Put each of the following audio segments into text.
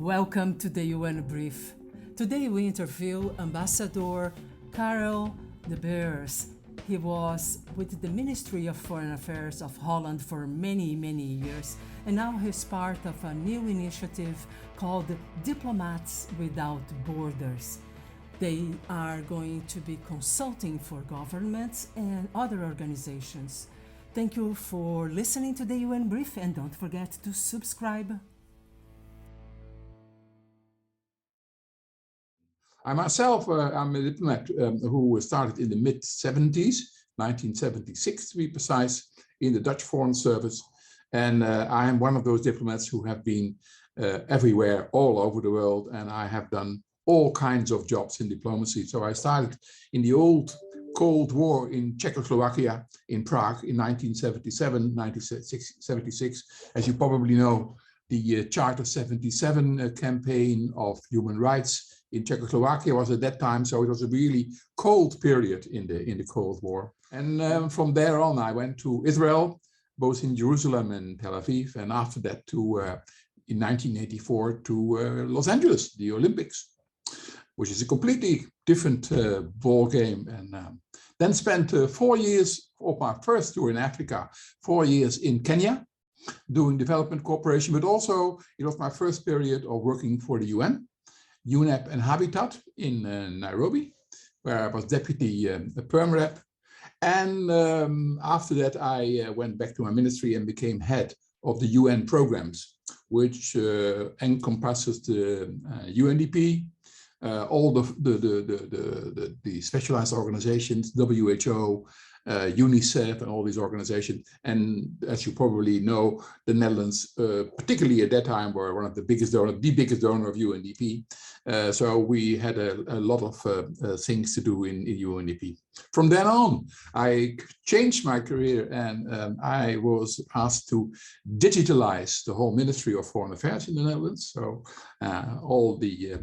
Welcome to the UN Brief. Today we interview Ambassador Karel de Beers. He was with the Ministry of Foreign Affairs of Holland for many years, and now he's part of a new initiative called Diplomats Without Borders. They are going to be consulting for governments and other organizations. Thank you for listening to the UN Brief, and don't forget to subscribe. I myself, I'm a diplomat who started in the mid-70s, 1976 to be precise, in the Dutch Foreign Service. And I am one of those diplomats who have been everywhere, all over the world, and I have done all kinds of jobs in diplomacy. So I started in the old Cold War in Czechoslovakia, in Prague, in 1977, 1976. As you probably know, the Charter 77 campaign of human rights in Czechoslovakia was at that time, so it was a really cold period in the Cold War. And from there on, I went to Israel, both in Jerusalem and Tel Aviv, and after that to, in 1984, to Los Angeles, the Olympics, which is a completely different ball game. And then spent 4 years of my first tour in Africa, 4 years in Kenya, doing development cooperation, but also it was my first period of working for the UN. UNEP and Habitat in Nairobi, where I was deputy perm rep. And after that, I went back to my ministry and became head of the UN programs, which encompasses the UNDP, all the specialized organizations, WHO, UNICEF, and all these organizations. And as you probably know, the Netherlands, particularly at that time, were one of the biggest donor of UNDP. So we had a lot of things to do in UNDP. From then on, I changed my career, and I was asked to digitalize the whole Ministry of Foreign Affairs in the Netherlands. So all the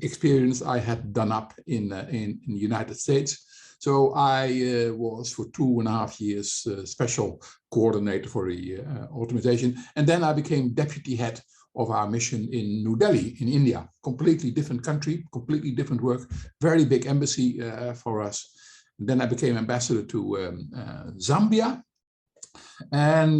experience I had done up in the United States. So I was for 2.5 years special coordinator for the organization. And then I became deputy head of our mission in New Delhi in India. Completely different country, completely different work, very big embassy for us. And then I became ambassador to Zambia. And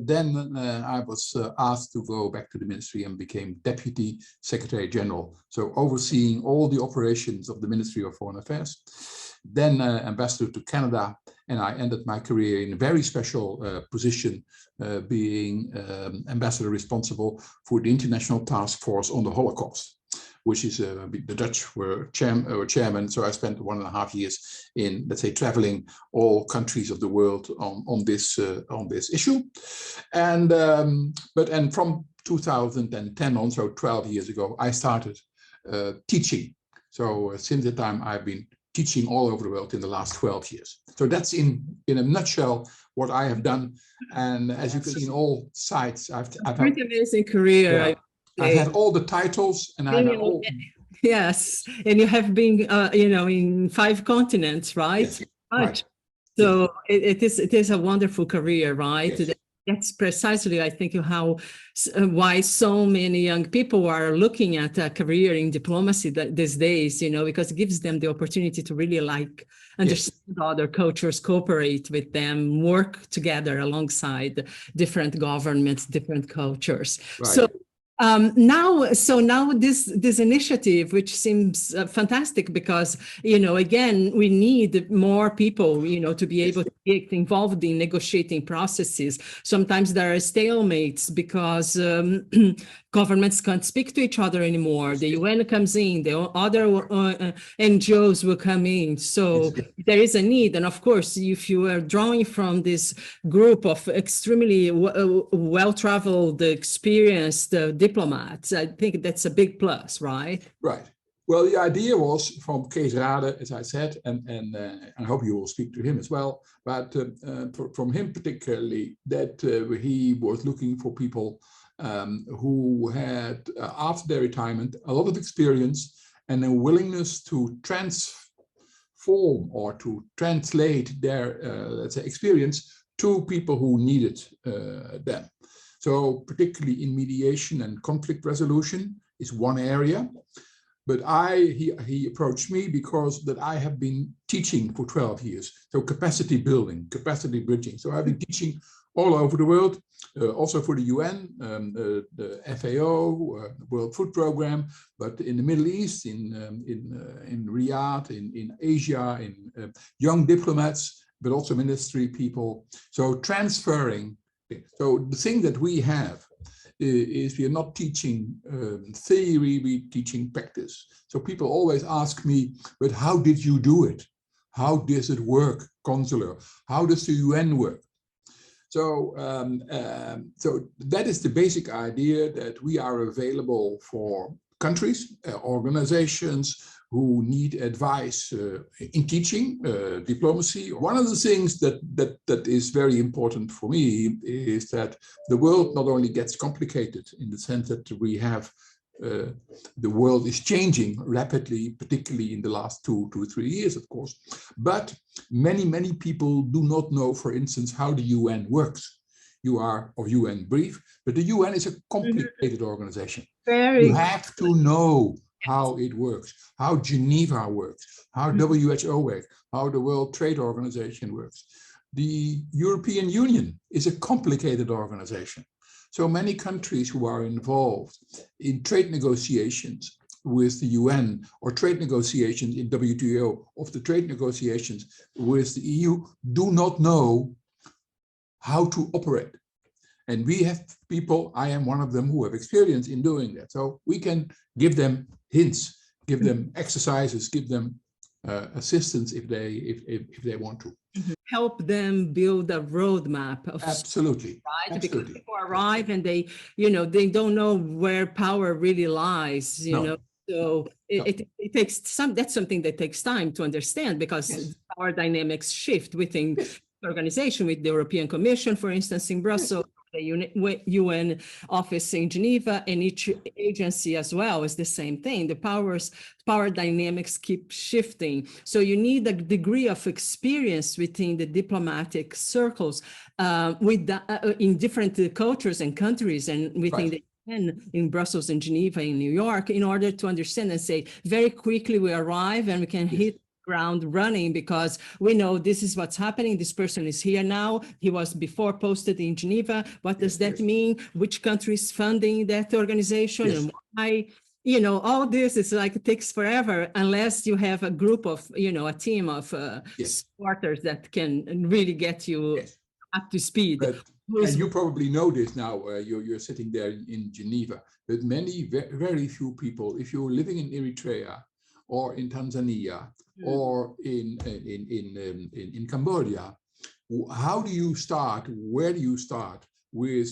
then I was asked to go back to the ministry and became Deputy Secretary General. So overseeing all the operations of the Ministry of Foreign Affairs. Then ambassador to Canada, and I ended my career in a very special position, being ambassador responsible for the International Task Force on the Holocaust, which is the Dutch were chairman. So I spent 1.5 years in, let's say, traveling all countries of the world on this issue. And from 2010 on, so 12 years ago, I started teaching. So since the time I've been teaching all over the world in the last 12 years. So that's in a nutshell what I have done. And as you can see in all sites, I've had Pretty amazing career. Yeah, I've had all the titles, and I've had all. Yes, and you have been, in 5 continents, right? Yes, right. So it is a wonderful career, right? Yes. That's precisely, I think, why so many young people are looking at a career in diplomacy these days, because it gives them the opportunity to really understand other cultures, cooperate with them, work together alongside different governments, different cultures. Right. So now this initiative, which seems fantastic, because again, we need more people to be able to get involved in negotiating processes. Sometimes there are stalemates because governments can't speak to each other anymore. The UN comes in, the other NGOs will come in. So there is a need, and of course, if you are drawing from this group of extremely well-traveled, experienced diplomats, I think that's a big plus, right? Right. Well, the idea was from Kees Rade, as I said, and I hope you will speak to him as well, but from him particularly, that he was looking for people who had, after their retirement, a lot of experience and a willingness to transform or to translate their, let's say, experience to people who needed them. So particularly in mediation and conflict resolution, is one area. But he approached me because that I have been teaching for 12 years. So capacity building, capacity bridging. So I've been teaching all over the world, also for the UN, the FAO, World Food Programme, but in the Middle East, in Riyadh, in Asia, in young diplomats, but also ministry people. So transferring. So the thing that we have is we are not teaching theory, we're teaching practice. So people always ask me, but how did you do it? How does it work, consular? How does the UN work? So, so that is the basic idea, that we are available for countries, organizations who need advice in teaching, diplomacy. One of the things that is very important for me is that the world not only gets complicated in the sense that we have the world is changing rapidly, particularly in the last 2 to 3 years, of course. But many people do not know, for instance, how the UN works. You are of UN brief, but the UN is a complicated organization. You have to know how it works, how Geneva works, how WHO works, how the World Trade Organization works. The European Union is a complicated organization. So many countries who are involved in trade negotiations with the UN or trade negotiations in WTO, of the trade negotiations with the EU, do not know how to operate. And we have people, I am one of them, who have experience in doing that. So we can give them hints, give them exercises, give them assistance if they want to. Help them build a roadmap of absolutely, right? Absolutely. Because people arrive and they, they don't know where power really lies, know. So it takes that's something that takes time to understand, because power dynamics shift within the organization, with the European Commission, for instance, in Brussels. The UN office in Geneva, and each agency as well is the same thing. The power dynamics keep shifting. So you need a degree of experience within the diplomatic circles in different cultures and countries, and within the in Brussels and Geneva and New York, in order to understand and say very quickly we arrive and we can hit ground running, because we know this is what's happening. This person is here now. He was before posted in Geneva. What does that mean? Which country is funding that organization and why? All this is like, it takes forever unless you have a group of, a team of supporters that can really get you up to speed. And you probably know this now, you're sitting there in Geneva, but very few people, if you're living in Eritrea or in Tanzania or in Cambodia, how do you start? Where do you start with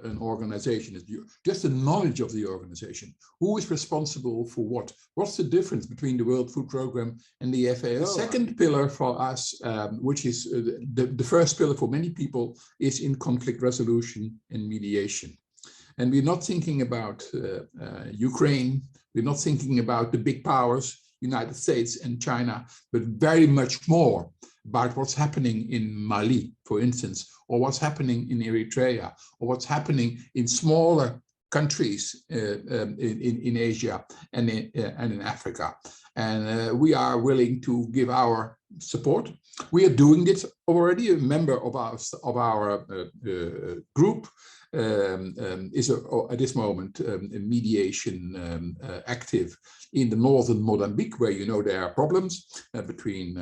an organization? Just the knowledge of the organization. Who is responsible for what? What's the difference between the World Food Programme and the FAO? The second pillar for us, which is the first pillar for many people, is in conflict resolution and mediation. And we're not thinking about Ukraine. We're not thinking about the big powers, United States and China, but very much more about what's happening in Mali, for instance, or what's happening in Eritrea, or what's happening in smaller countries in Asia and in Africa. And we are willing to give our support. We are doing this already. A member of our group is at this moment a mediation active in the northern Mozambique, where there are problems between,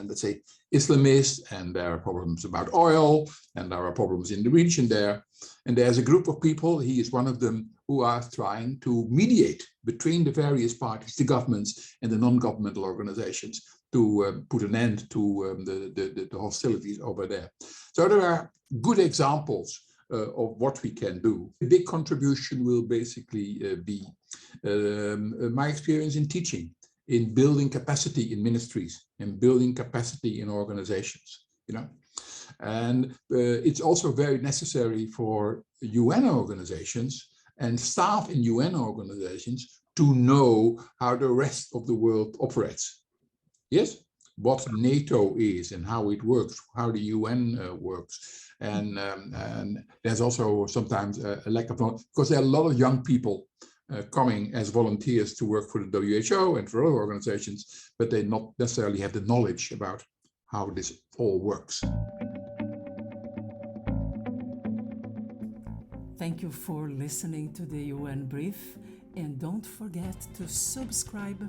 let's say, Islamists, and there are problems about oil, and there are problems in the region there. And there's a group of people, he is one of them, who are trying to mediate between the various parties, the governments and the non-governmental organizations, to put an end to the hostilities over there. So there are good examples of what we can do. A big contribution will basically be my experience in teaching, in building capacity in ministries, and building capacity in organizations, And it's also very necessary for UN organizations and staff in UN organizations to know how the rest of the world operates. Yes, what NATO is and how it works, how the UN works. And there's also sometimes a lack of knowledge, because there are a lot of young people coming as volunteers to work for the WHO and for other organizations, but they not necessarily have the knowledge about how this all works. Thank you for listening to the UN Brief, and don't forget to subscribe